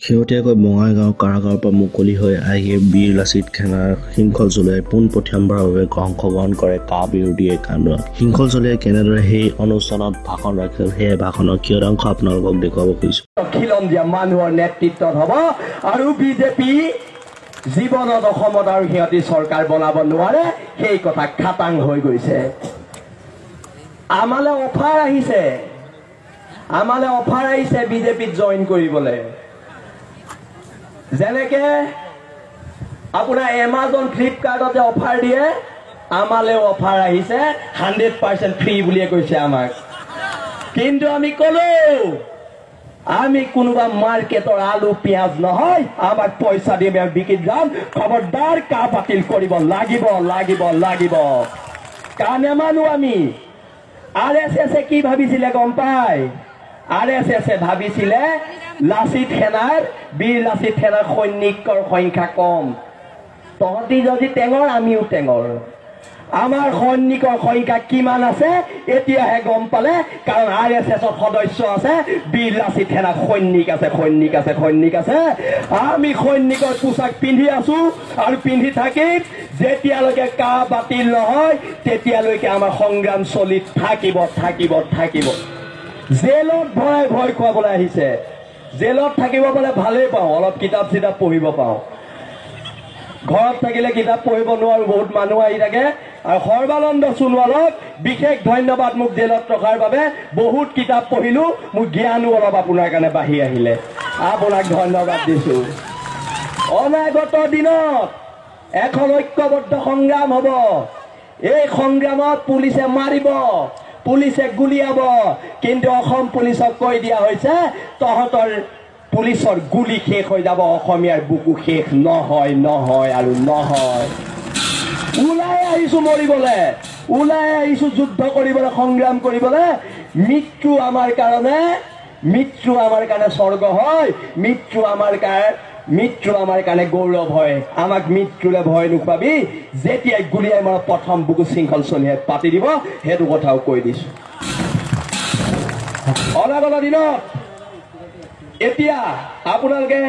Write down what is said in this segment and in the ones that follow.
শেহতীয়াকৈ বঙাইগাঁও কাৰাগাৰৰ পৰা মুকলি হৈ আহি বীৰ লাচিত সেনাৰ শৃংখল চলিয়াই পোনপথীয়াবাৰৰ বাবে অংশগ্ৰহণ কৰে কা বিৰোধী এক আন্দোলন। শৃংখল চলিয়াই কেনেদৰে সেই অনুষ্ঠানত ভাষণ ৰাখিছিল সেই ভাষণৰ কিয়দাংশ আপোনালোকক দেখুৱাব খুজিছো। খিলঞ্জীয়া মানুহৰ নেতৃত্বত হ'ব আৰু বিজেপি জীৱনত অসমত আৰু সিহঁতি চৰকাৰ বনাব নোৱাৰে সেই কথা খাটাং হৈ গৈছে। আমালে অফাৰ আহিছে বিজেপিত জইন কৰিবলৈ। যেনেকে আপোনাৰ এমাজন ফ্লিপকাৰ্টতে অফাৰ দিয়ে, আমালেও অফাৰ আহিছে 100% ফ্ৰী বুলিয়ে কৈছে আমাক। কিন্তু আমি কলো আমি কোনোবা মাৰ্কেটৰ আলু পিঁয়াজ নহয়, আমাক পইচা দি আমি বিকি যাম। খবৰদাৰ কা বাতিল কৰিব লাগিব। কা নেমানো আমি। RSS কি ভাবিছিলে গম পায়? RSS ভাবিছিলে লাচিত সেনাৰ বীৰ লাচিত সেনাৰ সৈনিকৰ সংখ্যা কম, তহঁতি যদি টেঙৰ আমিও টেঙৰ। আমাৰ সৈনিকৰ সংখ্যা কিমান আছে এতিয়াহে গম পালে, কাৰণ RSSৰ সদস্য আছে, বীৰ লাচিত সেনাৰ সৈনিক আছে। আমি সৈনিকৰ পোছাক পিন্ধি আছো আৰু পিন্ধি থাকিম। যেতিয়ালৈকে কা বাতিল নহয় তেতিয়ালৈকে আমাৰ সংগ্ৰাম চলি থাকিব। জেলত ভৰাই ভয় খুৱাবলৈ আহিছে। জেলত থাকিব পালে ভালেই পাওঁ, অলপ কিতাপ চিতাপ পঢ়িব পাওঁ। ঘৰত থাকিলে কিতাপ পঢ়িব নোৱাৰো, বহুত মানুহ আহি থাকে। আৰু সৰ্বানন্দ সোণোৱালক বিশেষ ধন্যবাদ, মোক জেলত ৰখাৰ বাবে। বহুত কিতাপ পঢ়িলো, মোৰ জ্ঞানো অলপ আপোনাৰ কাৰণে বাঢ়ি আহিলে। আপোনাক ধন্যবাদ দিছো। অনাগত দিনত এখন ঐক্যবদ্ধ সংগ্ৰাম হ'ব। এই সংগ্ৰামত পুলিচে মাৰিব, পুলিচে গুলিয়াব, কিন্তু অসম পুলিচক কৈ দিয়া হৈছে তহঁতৰ পুলিচৰ গুলি শেষ হৈ যাব, অসমীয়াৰ বুকু শেষ নহয়। ওলাই আহিছো মৰিবলৈ, ওলাই আহিছো যুদ্ধ কৰিবলৈ, সংগ্ৰাম কৰিবলৈ। মৃত্যু আমাৰ কাৰণে স্বৰ্গ হয়, মৃত্যু আমাৰ কাৰণে গৌৰৱ হয়। আমাক মৃত্যুলে ভয় নোপাবি। যেতিয়াই গুলিয়াই মই প্ৰথম বুকু শৃংখল চলিয়াই পাতি দিব, সেইটো কথাও কৈ দিছো। অনাগত দিনত এতিয়া আপোনালোকে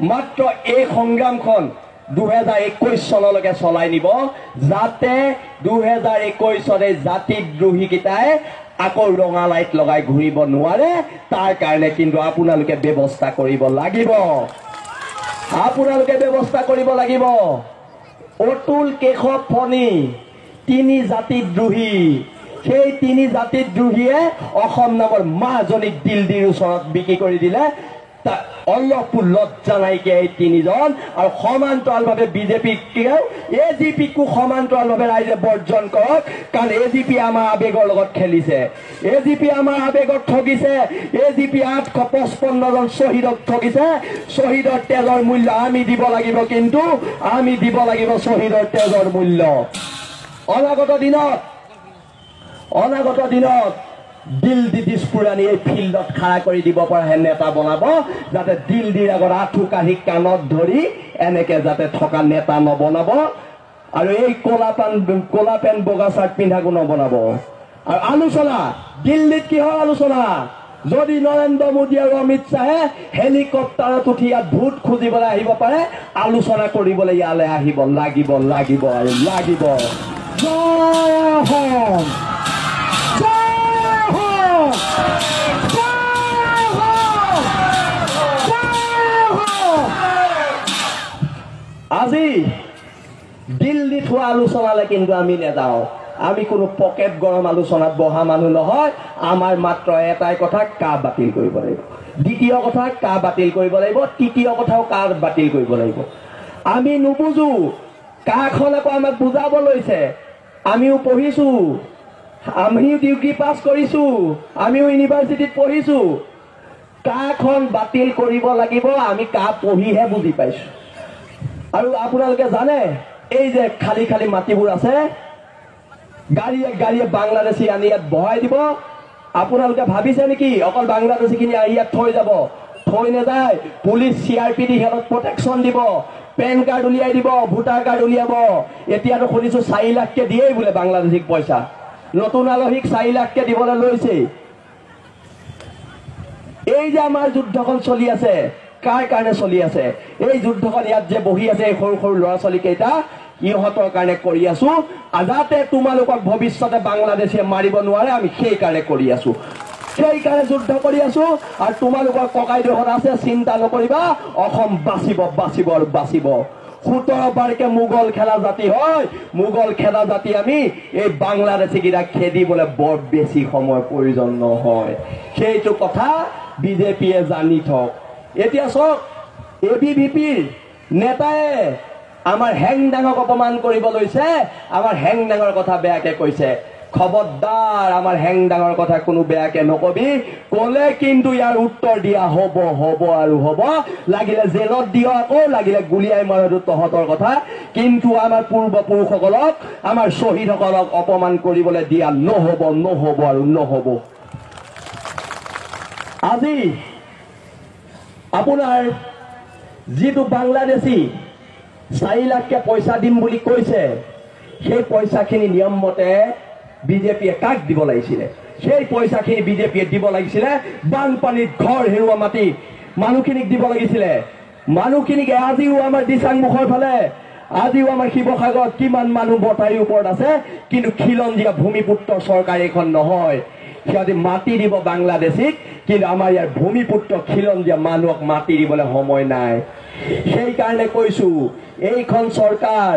মাত্ৰ এই সংগ্ৰামখন 2021 চনলৈকে চলাই নিব, যাতে 2021 জাতিদ্ৰোহী কেইটাই আকৌ ৰঙা লাইট লগাই ঘূৰিব নোৱাৰে। তাৰ কাৰণে কিন্তু আপোনালোকে ব্যৱস্থা কৰিব লাগিব। অতুল কেশৱ ফণী 3 জাতিদ্ৰোহী, সেই 3 জাতিদ্ৰোহীয়ে অসম নামৰ মাজনীক দিল্লীৰ ওচৰত বিক্ৰী কৰি দিলে। অলপো লজ্জা নাইকিয়া এই 3জন। আৰু সমান্তৰালভাৱে বিজেপিকেও, AGPকো সমান্তৰালভাৱে ৰাইজে বৰ্জন কৰক, কাৰণ AGP আমাৰ আবেগৰ লগত খেলিছে, AGP আমাৰ আবেগত ঠগিছে। AGP 855জন শ্বহীদক ঠগিছে। শ্বহীদৰ তেজৰ মূল্য আমি দিব লাগিব, কিন্তু আমি দিব লাগিব শ্বহীদৰ তেজৰ মূল্য। অনাগত দিনত দিল্লী দিছপুৰাণী এই ফিল্ডত খাৰা কৰি দিব পৰা নেতা বনাব, যাতে দিল্লীৰ আগত আঁঠু কাঢ়ি কাণত ধৰি এনেকে যাতে থকা নেতা নবনাব। আৰু এই কলা পেণ্ট বগা চাৰ্ট পিন্ধাকো নবনাব। আৰু আলোচনা দিল্লীত কিহৰ আলোচনা? যদি নৰেন্দ্ৰ মোদী আৰু অমিত শ্বাহে হেলিকপ্টাৰত উঠি ইয়াত ভোট খুজিবলৈ আহিব পাৰে, আলোচনা কৰিবলৈ ইয়ালৈ আহিব লাগিব। জয় অসম, আজি দিল্লীত হোৱা আলোচনালে কিন্তু আমি নেযাওঁ। আমি কোনো পকেট গৰম আলোচনাত বহা মানুহ নহয়। আমাৰ মাত্ৰ এটাই কথা, কা বাতিল কৰিব লাগিব। দ্বিতীয় কথা, কা বাতিল কৰিব লাগিব। তৃতীয় কথাও কা বাতিল কৰিব লাগিব। আমি নুবুজো, কাখন আকৌ আমাক বুজাব লৈছে। আমিও পঢ়িছো, আমিও ডিগ্ৰী পাছ কৰিছো, আমিও ইউনিভাৰ্চিটিত পঢ়িছো। কাখন বাতিল কৰিব লাগিব আমি কা পঢ়িহে বুজি পাইছো। আৰু আপোনালোকে জানে, এই যে খালী মাটিবোৰ আছে, গাড়ীয়ে বাংলাদেশী আনি ইয়াত বহাই দিব। আপোনালোকে ভাবিছে নেকি অকল বাংলাদেশীখিনি আহি ইয়াত থৈ যাব? থৈ নাযায়। পুলিচ CRP দি সিহঁতক প্ৰটেকশ্যন দিব, পেন কাৰ্ড উলিয়াই দিব, ভোটাৰ কাৰ্ড উলিয়াব। এতিয়াতো শুনিছো 4 লাখকে দিয়েই বোলে বাংলাদেশীক পইচা। নতুন আলহীক 4 লাখকে দিবলৈ লৈছে। এই যে আমাৰ যুদ্ধখন চলি আছে, কাৰ কাৰণে চলি আছে এই যুদ্ধখন ইয়াত যে বহি আছে এই সৰু সৰু ল'ৰা ছোৱালী কেইটা ইহঁতৰ কাৰণে কৰি আছো যাতে তোমালোকক ভৱিষ্যতে বাংলাদেশে মাৰিব নোৱাৰে আমি সেই কাৰণে কৰি আছো সেইকাৰণে যুদ্ধ কৰি আছো আৰু তোমালোকৰ ককাইদেউহঁত আছে চিন্তা নকৰিবা অসম বাচিব বাচিব আৰু বাচিব 17 বাৰকে মোগল খেলা জাতি হয় মোগল খেলা জাতি আমি এই বাংলাদেশী গিৰা খেদিবলৈ বৰ বেছি সময় প্ৰয়োজন নহয় সেইটো কথা বিজেপিয়ে জানি থক এতিয়া চক এবিভিপিৰ নেতায়ে আমাৰ হেংদাঙক অপমান কৰিব লৈছে আমাৰ হেংদাঙৰ কথা বেয়াকে কৈছে খবৰদাৰ আমাৰ হেংদাঙৰ কথা কোনো বেয়াকে নকবি ক'লে কিন্তু ইয়াৰ উত্তৰ দিয়া হ'ব হ'ব আৰু হ'ব লাগিলে জেলত দিও আকৌ লাগিলে গুলিয়াই মাৰো তহঁতৰ কথা কিন্তু আমাৰ পূৰ্বপুৰুষসকলক আমাৰ শ্বহীদসকলক অপমান কৰিবলৈ দিয়া নহ'ব নহ'ব আৰু নহ'ব আজি আপোনাৰ যিটো বাংলাদেশী 4 লাখকে পইচা দিম বুলি কৈছে সেই পইচাখিনি নিয়ম মতে বিজেপিয়ে কাক দিব লাগিছিলে সেই পইচাখিনি বিজেপিয়ে দিব লাগিছিলে বানপানীত ঘৰ হেৰুৱা মাটি মানুহখিনিক দিব লাগিছিলে মানুহখিনিক আজিও আমাৰ দিচাংমুখৰ ফালে আজিও আমাৰ শিৱসাগৰত কিমান মানুহ বটাৰীৰ ওপৰত আছে কিন্তু খিলঞ্জীয়া ভূমিপুত্ৰ চৰকাৰ এখন নহয় সিহঁতে মাটি দিব বাংলাদেশীক কিন্তু আমাৰ ইয়াৰ ভূমিপুত্ৰ খিলঞ্জীয়া মানুহক মাটি দিবলৈ সময় নাই সেইকাৰণে কৈছো এইখন চৰকাৰ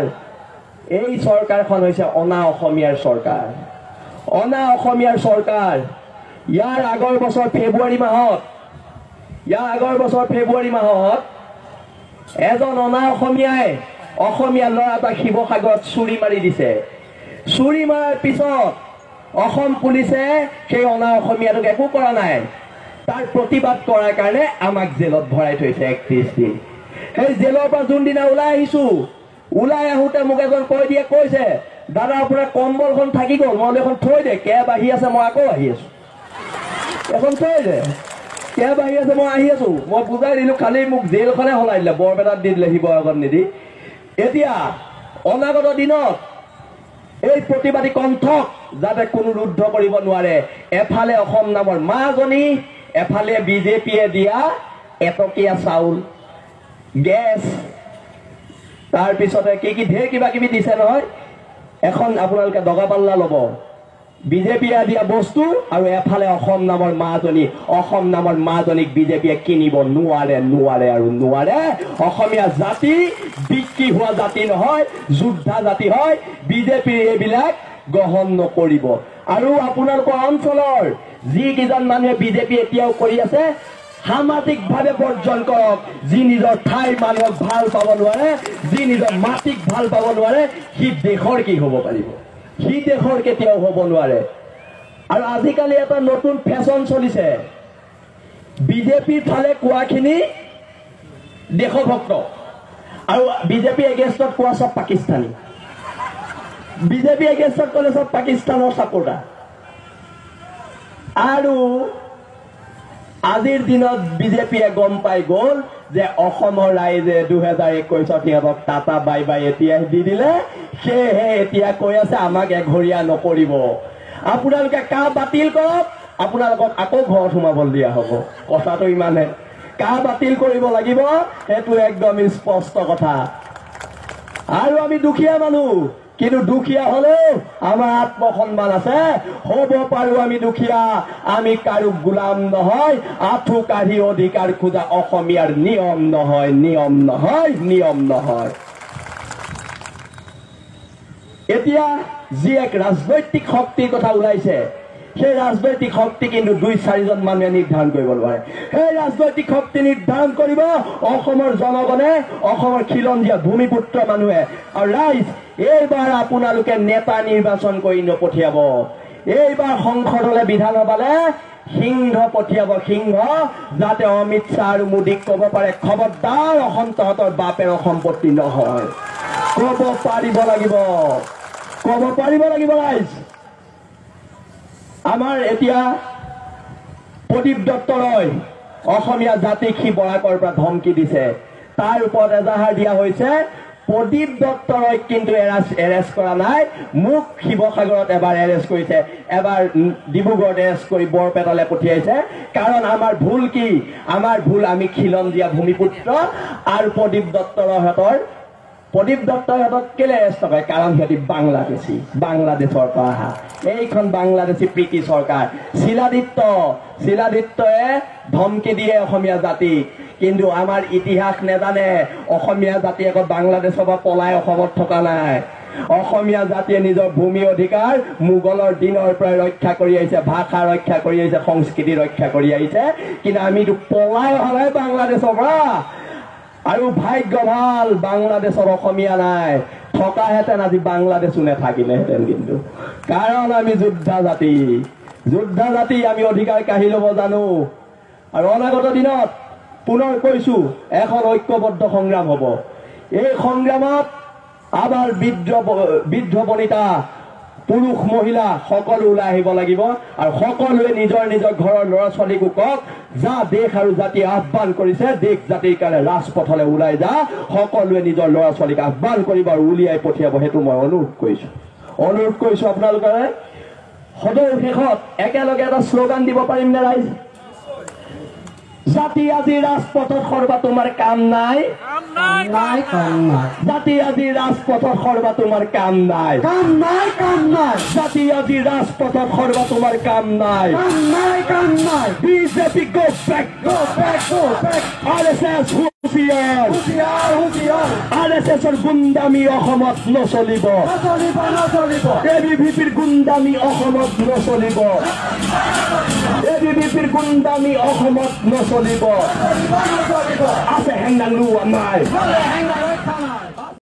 এই চৰকাৰখন হৈছে অনা অসমীয়াৰ চৰকাৰ অনা অসমীয়াৰ চৰকাৰ ইয়াৰ আগৰ বছৰ ফেব্ৰুৱাৰী মাহত এজন অনা অসমীয়াই অসমীয়া ল'ৰা এটা শিৱসাগৰত চুৰি মাৰি দিছে চুৰি মাৰাৰ পিছত অসম পুলিচে সেই অনা অসমীয়াটোক একো কৰা নাই তাৰ প্ৰতিবাদ কৰাৰ কাৰণে আমাক জেলত ভৰাই থৈছে 31 দিন সেই জেলৰ পৰা যোনদিনা ওলাই আহিছো ওলাই আহোঁতে মোক এজন কৈছে দাদা আপোনাৰ কম্বলখন থাকি গ'ল মই এখন থৈ দে কেব আহি আছে মই আকৌ আহি আছো এখন থৈ দে কেব আহি আছে মই আহি আছো মই বুজাই দিলো খালি মোক জেলখনে হলাই দিলে বৰপেটাত দি দিলে শিৱসাগৰত নিদি এতিয়া অনাগত দিনত এই প্ৰতিবাদী কণ্ঠক যাতে কোনো ৰুদ্ধ কৰিব নোৱাৰে এফালে অসম নামৰ মাজনী এফালে বিজেপিয়ে দিয়া এটকীয়া চাউল গেছ তাৰ পিছতে কি ঢেৰ কিবা কিবি দিছে নহয় এখন আপোনালোকে দগা পাল্লা ল'ব বিজেপিয়ে দিয়া বস্তু আৰু এফালে অসম নামৰ মাজনীক বিজেপিয়ে কিনিব নোৱাৰে আৰু নোৱাৰে অসমীয়া জাতি বিক্ৰী হোৱা জাতি নহয় যোদ্ধা জাতি হয় বিজেপিৰ এইবিলাক গ্ৰহণ নকৰিব আৰু আপোনালোকৰ অঞ্চলৰ যিকেইজন মানুহে বিজেপি এতিয়াও কৰি আছে সামাজিকভাৱে বৰ্জন কৰক যি নিজৰ ঠাইৰ মানুহক ভাল পাব নোৱাৰে যি নিজৰ মাটিক ভাল পাব নোৱাৰে সি দেশৰ কি হ'ব পাৰিব সি দেশৰ কেতিয়াও হ'ব নোৱাৰে আৰু আজিকালি এটা নতুন ফেশ্বন চলিছে বিজেপিৰ ফালে কোৱাখিনি দেশভক্ত আৰু বিজেপি এগেইনষ্টত কোৱা সব পাকিস্তানী বিজেপি এগেইনষ্টত ক'লে সব পাকিস্তানৰ ছাপোৰ্টাৰ আৰু আজিৰ দিনত বিজেপিয়ে গম পাই গ'ল যে অসমৰ ৰাইজে 2021ত সিহঁতক টাটা বাই বাই এতিয়া দি দিলে সেয়েহে এতিয়া কৈ আছে আমাক এঘৰীয়া নকৰিব আপোনালোকে কাহ বাতিল কৰক আপোনালোকক আকৌ ঘৰত সোমাবলৈ দিয়া হ'ব কথাটো ইমানে কাহ বাতিল কৰিব লাগিব সেইটো একদম স্পষ্ট কথা আৰু আমি দুখীয়া মানুহ কিন্তু দুখীয়া হলেও আমাৰ আত্মসন্মান আছে হ'ব পাৰো আমি দুখীয়া আমি কাৰো গোলাম নহয় আঁঠু কাঢ়ি অধিকাৰ খোজা অসমীয়াৰ নিয়ম নহয় এতিয়া যি এক ৰাজনৈতিক শক্তিৰ কথা ওলাইছে সেই ৰাজনৈতিক শক্তি কিন্তু 2-4 জন মানুহে নিৰ্ধাৰণ কৰিব নোৱাৰে সেই ৰাজনৈতিক শক্তি নিৰ্ধাৰণ কৰিব অসমৰ জনগণে অসমৰ খিলঞ্জীয়া ভূমিপুত্ৰ মানুহে আৰু ৰাইজ এইবাৰ আপোনালোকে নেতা নিৰ্বাচন কৰি নপঠিয়াব এইবাৰ সংসদলৈ বিধানসভালৈ সিংহ পঠিয়াব সিংহ যাতে অমিত শ্বাহ আৰু মোদীক ক'ব পাৰে খবৰদাৰ অসম তহঁতৰ বাপেৰ সম্পত্তি নহয় ক'ব পাৰিব লাগিব ৰাইজ আমাৰ এতিয়া প্ৰদীপ দত্তৰয় অসমীয়া জাতিক সি বৰাকৰ পৰা ধমকি দিছে তাৰ ওপৰত এজাহাৰ দিয়া হৈছে প্ৰদীপ দত্তৰক কিন্তু এৰেষ্ট কৰা নাই মোক শিৱসাগৰত এবাৰ এৰেষ্ট কৰিছে এবাৰ ডিব্ৰুগড়ত এৰেষ্ট কৰি বৰপেটালৈ পঠিয়াইছে কাৰণ আমাৰ ভুল কি আমাৰ ভুল আমি খিলন দিয়া ভূমিপুত্ৰ আৰু প্ৰদীপ দত্তৰহঁতক কেলে এৰেষ্ট কৰে কাৰণ সিহঁতি বাংলাদেশৰ পৰা অহা এইখন বাংলাদেশী প্ৰীতি চৰকাৰ শিলাদিত্যয়ে ধমকি দিয়ে অসমীয়া জাতিক কিন্তু আমাৰ ইতিহাস নেজানে অসমীয়া জাতি আকৌ বাংলাদেশৰ পৰা পলাই অসমত থকা নাই অসমীয়া জাতিয়ে নিজৰ ভূমি অধিকাৰ মোগলৰ দিনৰ পৰা ৰক্ষা কৰি আহিছে ভাষা ৰক্ষা কৰি আহিছে সংস্কৃতি ৰক্ষা কৰি আহিছে কিন্তু আমিতো পলাই অহা নাই বাংলাদেশৰ পৰা আৰু ভাগ্য ভাল বাংলাদেশৰ অসমীয়া নাই থকাহেঁতেন আজি বাংলাদেশো নাথাকিলেহেঁতেন কিন্তু কাৰণ আমি যোদ্ধা জাতি আমি অধিকাৰ কাঢ়ি ল'ব জানো আৰু অনাগত দিনত পুনৰ কৈছো এখন ঐক্যবদ্ধ সংগ্ৰাম হ'ব এই সংগ্ৰামত আমাৰ বৃদ্ধ বনিতা পুৰুষ মহিলা সকলো ওলাই আহিব লাগিব আৰু সকলোৱে নিজৰ ঘৰৰ ল'ৰা ছোৱালীকো কওক যা দেশ আৰু জাতি আহ্বান কৰিছে দেশ জাতিৰ কাৰণে ৰাজপথলৈ ওলাই যা সকলোৱে নিজৰ ল'ৰা ছোৱালীক আহ্বান কৰিব আৰু উলিয়াই পঠিয়াব সেইটো মই অনুৰোধ কৰিছো আপোনালোকে সদৌ শেষত একেলগে এটা শ্লোগান দিব পাৰিম নে ৰাইজ জাতি আজি ৰাজপথত সৰবা তোমাৰ কাম নাই জাতি আজি ৰাজপথত সৰবা তোমাৰ কাম নাই জাতি আজি ৰাজপথত সৰবা তোমাৰ কাম নাই বিজেপি go back RSS হুঁচিয়াৰ RSSৰ গুণ্ডামি অসমত নচলিব ABVPৰ গুণ্ডামি অসমত নচলিব ABVPৰ গুণ্ডামি অসমত নচলিব আছে হেংদাং লোৱা নাই